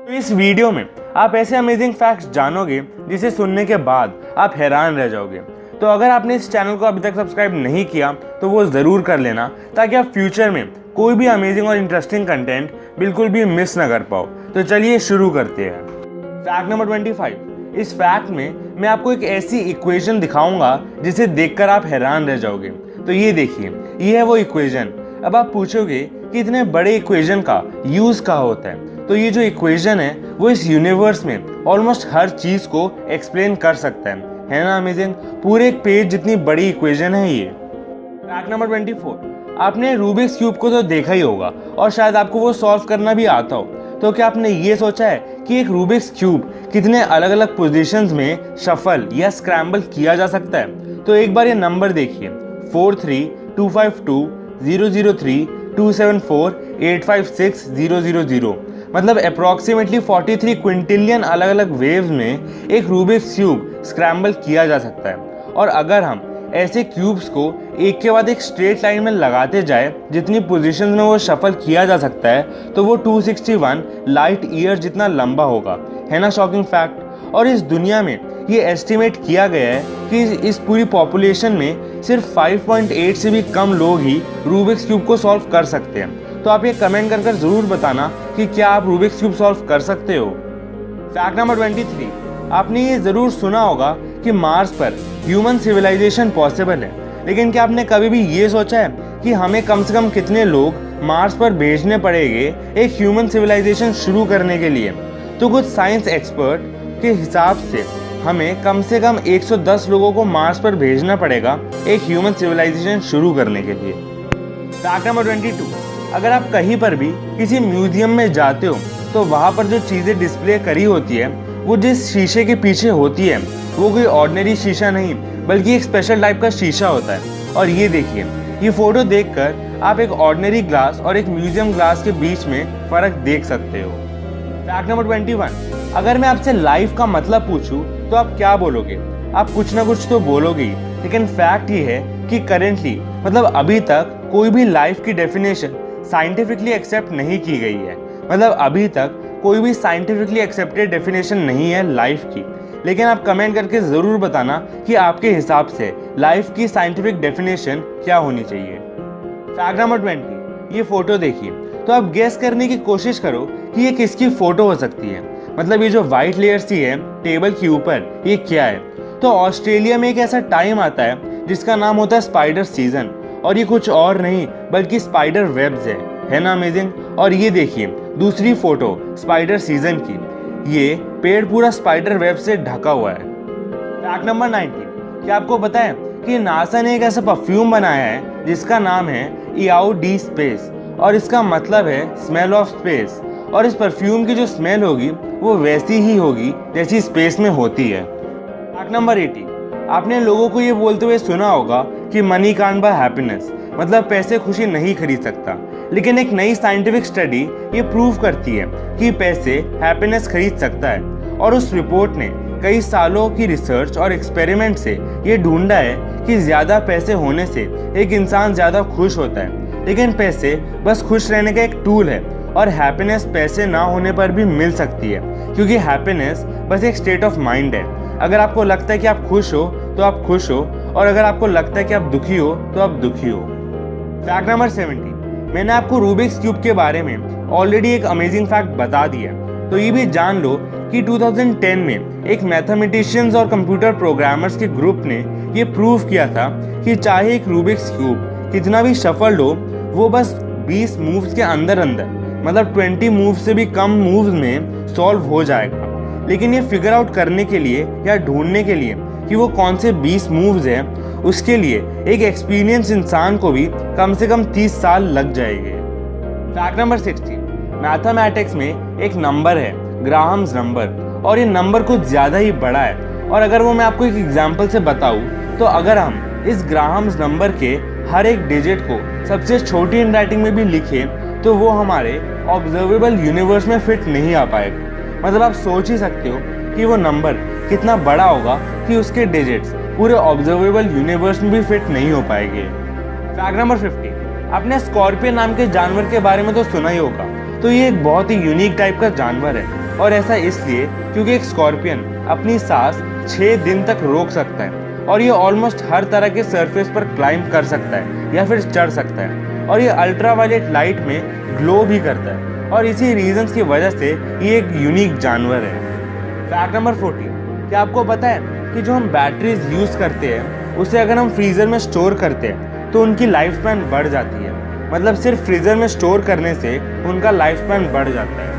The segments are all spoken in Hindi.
तो इस वीडियो में आप ऐसे अमेजिंग फैक्ट्स जानोगे जिसे सुनने के बाद आप हैरान रह जाओगे। तो अगर आपने इस चैनल को अभी तक सब्सक्राइब नहीं किया तो वो ज़रूर कर लेना, ताकि आप फ्यूचर में कोई भी अमेजिंग और इंटरेस्टिंग कंटेंट बिल्कुल भी मिस ना कर पाओ। तो चलिए शुरू करते हैं। Fact number 25। इस फैक्ट में मैं आपको एक ऐसी इक्वेशन दिखाऊंगा जिसे देखकर आप हैरान रह जाओगे। तो ये देखिए, ये है वो इक्वेशन। अब आप पूछोगे कि इतने बड़े इक्वेशन का यूज़ कहाँ होता है। तो ये जो इक्वेशन है वो इस यूनिवर्स में ऑलमोस्ट हर चीज़ को एक्सप्लेन कर सकता है ना अमेजिंग। पूरे एक पेज जितनी बड़ी इक्वेशन है ये। Fact number 24। आपने रूबिक्स क्यूब को तो देखा ही होगा और शायद आपको वो सॉल्व करना भी आता हो। तो क्या आपने ये सोचा है कि एक रूबिक्स क्यूब कितने अलग अलग पोजीशंस में शफल या स्क्रैम्बल किया जा सकता है? तो एक बार ये नंबर देखिए, 4325200327485600। मतलब अप्रॉक्सीमेटली 43 क्विंटिलियन अलग अलग वेव्स में एक रूबिक्स क्यूब स्क्रैम्बल किया जा सकता है। और अगर हम ऐसे क्यूब्स को एक के बाद एक स्ट्रेट लाइन में लगाते जाए जितनी पोजीशंस में वो शफल किया जा सकता है, तो वो 261 लाइट ईयर जितना लंबा होगा। है ना शॉकिंग फैक्ट। और इस दुनिया में ये एस्टिमेट किया गया है कि इस पूरी पॉपुलेशन में सिर्फ 5.8 से भी कम लोग ही रूबिक्स क्यूब को सॉल्व कर सकते हैं। तो आप ये कमेंट कर ज़रूर बताना कि क्या आप रूबिक्स क्यूब सॉल्व कर सकते हो। Fact number 23। आपने ये ज़रूर सुना होगा कि मार्स पर ह्यूमन सिविलाइजेशन पॉसिबल है, लेकिन क्या आपने कभी भी ये सोचा है कि हमें कम से कम कितने लोग मार्स पर भेजने पड़ेंगे एक ह्यूमन सिविलाइजेशन शुरू करने के लिए? तो कुछ साइंस एक्सपर्ट के हिसाब से हमें कम से कम 110 लोगों को मार्स पर भेजना पड़ेगा एक ह्यूमन सिविलाइजेशन शुरू करने के लिए। Fact number 22। अगर आप कहीं पर भी किसी म्यूजियम में जाते हो तो वहाँ पर जो चीज़ें डिस्प्ले करी होती है वो जिस शीशे के पीछे होती है वो कोई ऑर्डिनरी शीशा नहीं बल्कि एक स्पेशल टाइप का शीशा होता है। और ये देखिए, ये फोटो देखकर आप एक ऑर्डिनरी ग्लास और एक म्यूजियम ग्लास के बीच में फ़र्क देख सकते हो। Fact number 21। अगर मैं आपसे लाइफ का मतलब पूछूं तो आप क्या बोलोगे? आप कुछ ना कुछ तो बोलोगे ही, लेकिन फैक्ट ये है कि करेंटली मतलब अभी तक कोई भी लाइफ की डेफिनेशन साइंटिफिकली एक्सेप्ट नहीं की गई है। मतलब अभी तक कोई भी साइंटिफिकली एक्सेप्टेड डेफिनेशन नहीं है लाइफ की। लेकिन आप कमेंट करके ज़रूर बताना कि आपके हिसाब से लाइफ की साइंटिफिक डेफिनेशन क्या होनी चाहिए। Fact number 20। ये फोटो देखिए, तो आप गेस करने की कोशिश करो कि ये किसकी फ़ोटो हो सकती है। मतलब ये जो वाइट लेयर सी है टेबल के ऊपर, ये क्या है? तो ऑस्ट्रेलिया में एक ऐसा टाइम आता है जिसका नाम होता है स्पाइडर सीजन, और ये कुछ और नहीं बल्कि स्पाइडर वेब्स है ना अमेजिंग। और ये देखिए दूसरी फोटो स्पाइडर सीजन की, ये पेड़ पूरा स्पाइडर वेब से ढका हुआ है। Fact number 19। क्या आपको पता है कि नासा ने एक ऐसा परफ्यूम बनाया है जिसका नाम है इआओ डी स्पेस, और इसका मतलब है स्मेल ऑफ स्पेस। और इस परफ्यूम की जो स्मेल होगी वो वैसी ही होगी जैसी स्पेस में होती है। Fact number 80। आपने लोगों को ये बोलते हुए सुना होगा कि मनी कांट बाय हैप्पीनेस, मतलब पैसे खुशी नहीं खरीद सकता। लेकिन एक नई साइंटिफिक स्टडी ये प्रूव करती है कि पैसे हैप्पीनेस खरीद सकता है। और उस रिपोर्ट ने कई सालों की रिसर्च और एक्सपेरिमेंट से ये ढूंढा है कि ज़्यादा पैसे होने से एक इंसान ज़्यादा खुश होता है। लेकिन पैसे बस खुश रहने का एक टूल है, और हैप्पीनेस पैसे ना होने पर भी मिल सकती है, क्योंकि हैप्पीनेस बस एक स्टेट ऑफ माइंड है। अगर आपको लगता है कि आप खुश हो तो आप खुश हो, और अगर आपको लगता है कि आप दुखी हो तो आप दुखी हो। Fact number 70। मैंने आपको रूबिक्स क्यूब के बारे में ऑलरेडी एक अमेजिंग फैक्ट बता दिया, तो ये भी जान लो कि 2010 में एक मैथमेटिशियंस और कंप्यूटर प्रोग्रामर्स के ग्रुप ने ये प्रूव किया था कि चाहे एक रूबिक्स क्यूब कितना भी शफल्ड हो, वो बस 20 मूव्स के अंदर मतलब 20 मूव्स से भी कम मूव्स में सॉल्व हो जाएगा। लेकिन ये फिगर आउट करने के लिए या ढूंढने के लिए कि वो कौन से 20 मूव्स हैं, उसके लिए एक एक्सपीरियंस इंसान को भी कम से कम 30 साल लग जाएंगे। Fact number 60। मैथमेटिक्स में एक नंबर है ग्राहम्स नंबर, और ये नंबर कुछ ज़्यादा ही बड़ा है। और अगर वो मैं आपको एक एग्जांपल से बताऊं, तो अगर हम इस ग्राहम्स नंबर के हर एक डिजिट को सबसे छोटी हैंडराइटिंग में भी लिखें तो वो हमारे ऑब्जर्वेबल यूनिवर्स में फिट नहीं आ पाएगा। मतलब आप सोच ही सकते हो कि वो नंबर कितना बड़ा होगा कि उसके डिजिट्स पूरे ऑब्जर्वेबल यूनिवर्स में भी फिट नहीं हो पाएंगे। Fact number 50। आपने स्कॉर्पियन नाम के जानवर के बारे में तो सुना ही होगा। तो ये एक बहुत ही यूनिक टाइप का जानवर है। और ऐसा इसलिए क्योंकि एक स्कॉर्पियन अपनी सांस 6 दिन तक रोक सकता है और ये ऑलमोस्ट हर तरह के सरफेस पर क्लाइंब कर सकता है या फिर चढ़ सकता है और ये अल्ट्रावायलेट लाइट में ग्लो भी करता है और इसी रीजंस की वजह से ये एक यूनिक जानवर है। फैक्ट नंबर 14, क्या आपको पता है कि जो हम बैटरीज यूज़ करते हैं उसे अगर हम फ्रीज़र में स्टोर करते हैं तो उनकी लाइफ स्पैन बढ़ जाती है। मतलब सिर्फ फ्रीज़र में स्टोर करने से उनका लाइफ स्पैन बढ़ जाता है।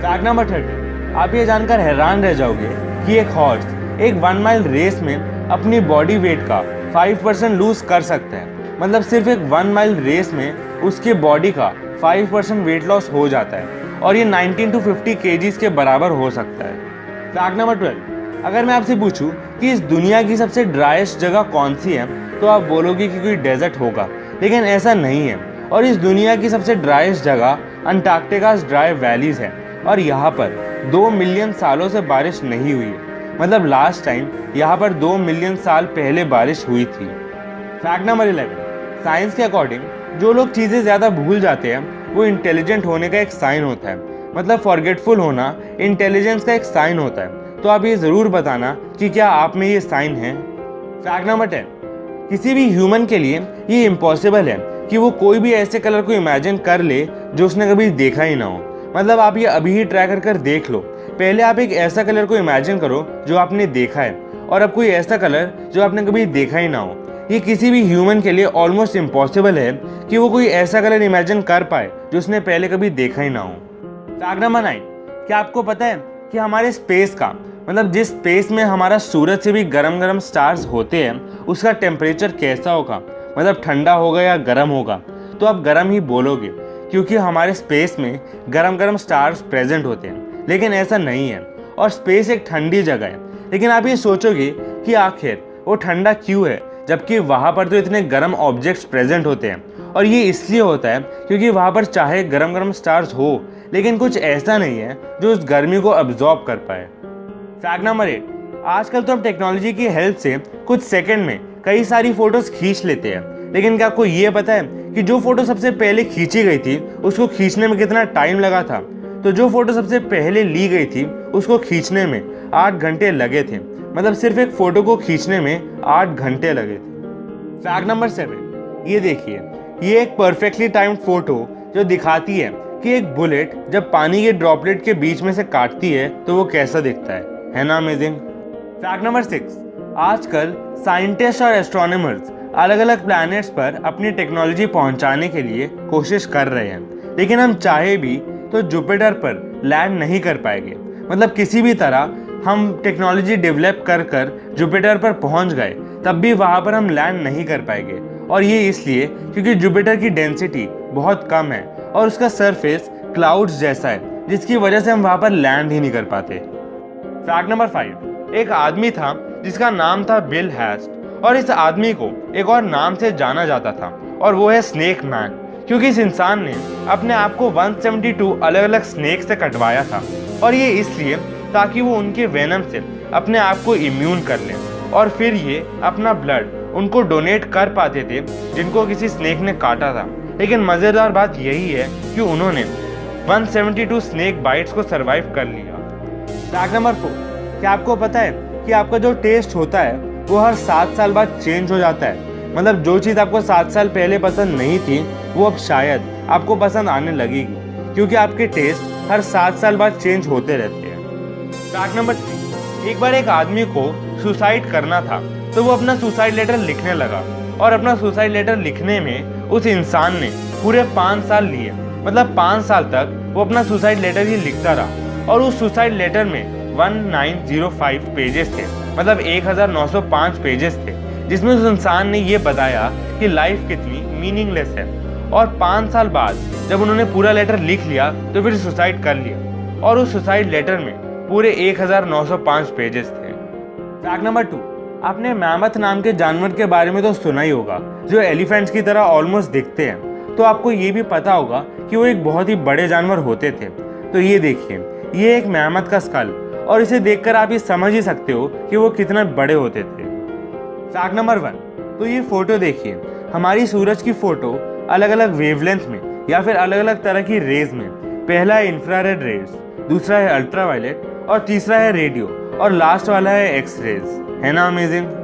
फैक्ट नंबर 30, आप ये जानकर हैरान रह जाओगे कि एक हॉर्स एक 1 माइल रेस में अपनी बॉडी वेट का 5% लूज कर सकता है। मतलब सिर्फ एक 1 माइल रेस में उसके बॉडी का 5% वेट लॉस हो जाता है और ये 19 to 50 kgs के बराबर हो सकता है। फैक्ट नंबर 12, अगर मैं आपसे पूछूं कि इस दुनिया की सबसे ड्राइस्ट जगह कौन सी है तो आप बोलोगे कि कोई डेजर्ट होगा, लेकिन ऐसा नहीं है। और इस दुनिया की सबसे ड्राइस्ट जगह अंटार्कटिका's ड्राई वैलीज है और यहाँ पर 2 मिलियन सालों से बारिश नहीं हुई है। मतलब लास्ट टाइम यहाँ पर 2 मिलियन साल पहले बारिश हुई थी। फैक्ट नंबर 11, साइंस के अकॉर्डिंग जो लोग चीज़ें ज़्यादा भूल जाते हैं वो इंटेलिजेंट होने का एक साइन होता है। मतलब फॉरगेटफुल होना इंटेलिजेंस का एक साइन होता है। तो आप ये ज़रूर बताना कि क्या आप में ये साइन है। फैक्ट नंबर 10, किसी भी ह्यूमन के लिए ये इम्पॉसिबल है कि वो कोई भी ऐसे कलर को इमेजिन कर ले जो उसने कभी देखा ही ना हो। मतलब आप ये अभी ही ट्राई कर देख लो। पहले आप एक ऐसा कलर को इमेजिन करो जो आपने देखा है और अब कोई ऐसा कलर जो आपने कभी देखा ही ना हो। ये किसी भी ह्यूमन के लिए ऑलमोस्ट इम्पॉसिबल है कि वो कोई ऐसा कलर इमेजिन कर पाए जो उसने पहले कभी देखा ही ना हो। फैक्ट नंबर 9, क्या आपको पता है कि हमारे स्पेस का मतलब जिस स्पेस में हमारा सूरज से भी गरम गरम स्टार्स होते हैं उसका टेम्परेचर कैसा होगा? मतलब ठंडा होगा या गर्म होगा? तो आप गर्म ही बोलोगे क्योंकि हमारे स्पेस में गरम गरम स्टार्स प्रेजेंट होते हैं, लेकिन ऐसा नहीं है और स्पेस एक ठंडी जगह है। लेकिन आप ये सोचोगे कि आखिर वो ठंडा क्यों है जबकि वहाँ पर तो इतने गर्म ऑब्जेक्ट्स प्रेजेंट होते हैं। और ये इसलिए होता है क्योंकि वहाँ पर चाहे गरम गरम स्टार्स हो लेकिन कुछ ऐसा नहीं है जो उस गर्मी को अब्जॉर्ब कर पाए। फैक्ट नंबर 8, आजकल तो हम टेक्नोलॉजी की हेल्प से कुछ सेकंड में कई सारी फोटोज खींच लेते हैं, लेकिन क्या आपको ये पता है कि जो फोटो सबसे पहले खींची गई थी उसको खींचने में कितना टाइम लगा था? तो जो फोटो सबसे पहले ली गई थी उसको खींचने में 8 घंटे लगे थे। मतलब सिर्फ एक फोटो को खींचने में 8 घंटे लगे थे। फैक्ट नंबर 7, ये देखिए, ये एक परफेक्टली टाइम्ड फोटो जो दिखाती है कि एक बुलेट जब पानी के ड्रॉपलेट के बीच में से काटती है तो वो कैसा दिखता है ना अमेजिंग। फैक्ट नंबर 6, आजकल साइंटिस्ट और एस्ट्रोनॉमर्स अलग अलग प्लैनेट्स पर अपनी टेक्नोलॉजी पहुंचाने के लिए कोशिश कर रहे हैं, लेकिन हम चाहे भी तो जुपिटर पर लैंड नहीं कर पाएंगे। मतलब किसी भी तरह हम टेक्नोलॉजी डेवलप कर कर जुपिटर पर पहुंच गए तब भी वहां पर हम लैंड नहीं कर पाएंगे। और ये इसलिए क्योंकि जुपिटर की डेंसिटी बहुत कम है और उसका सरफेस क्लाउड्स जैसा है, जिसकी वजह से हम वहां पर लैंड ही नहीं कर पाते। फैक्ट नंबर 5, एक आदमी था जिसका नाम था बिल हैस्ट और इस आदमी को एक और नाम से जाना जाता था और वो है स्नेक मैन, क्योंकि इस इंसान ने अपने आप को 172 अलग अलग स्नेक से कटवाया था। और ये इसलिए ताकि वो उनके वेनम से अपने आप को इम्यून कर लें और फिर ये अपना ब्लड उनको डोनेट कर पाते थे जिनको किसी स्नेक ने काटा था। लेकिन मज़ेदार बात यही है कि उन्होंने 172 स्नेक बाइट्स को सरवाइव कर लिया। फैक्ट नंबर 4, क्या आपको पता है कि आपका जो टेस्ट होता है वो हर 7 साल बाद चेंज हो जाता है? मतलब जो चीज़ आपको 7 साल पहले पसंद नहीं थी वो अब शायद आपको पसंद आने लगेगी, क्योंकि आपके टेस्ट हर 7 साल बाद चेंज होते रहते हैं। फैक्ट नंबर 3, एक बार एक आदमी को सुसाइड करना था तो वो अपना सुसाइड लेटर लिखने लगा और अपना सुसाइड लेटर लिखने में उस इंसान ने पूरे 5 साल लिए। मतलब 5 साल तक वो अपना सुसाइड लेटर ही लिखता रहा और उस सुसाइड लेटर में 1905 पेजेस थे। मतलब 1905 पेजेस थे जिसमें उस इंसान ने ये बताया कि लाइफ कितनी मीनिंगलेस है। और 5 साल बाद जब उन्होंने पूरा लेटर लिख लिया तो फिर सुसाइड कर लिया और उस सुसाइड लेटर में पूरे 1905 पेजेस थे। फैक्ट नंबर 2, आपने मैमथ नाम के जानवर के बारे में तो सुना ही होगा जो एलिफेंट्स की तरह ऑलमोस्ट दिखते हैं। तो आपको ये भी पता होगा कि वो एक बहुत ही बड़े जानवर होते थे। तो ये देखिए, ये एक मैमथ का स्कल और इसे देखकर आप ये समझ ही सकते हो कि वो कितना बड़े होते थे। फैक्ट नंबर 1, तो ये फोटो देखिए, हमारी सूरज की फोटो अलग अलग वेवलेंथ में या फिर अलग अलग तरह की रेज में। पहला है इंफ्रारेड रेज दूसरा है अल्ट्रावायलेट और तीसरा है रेडियो और लास्ट वाला है एक्स रेज। है ना अमेजिंग।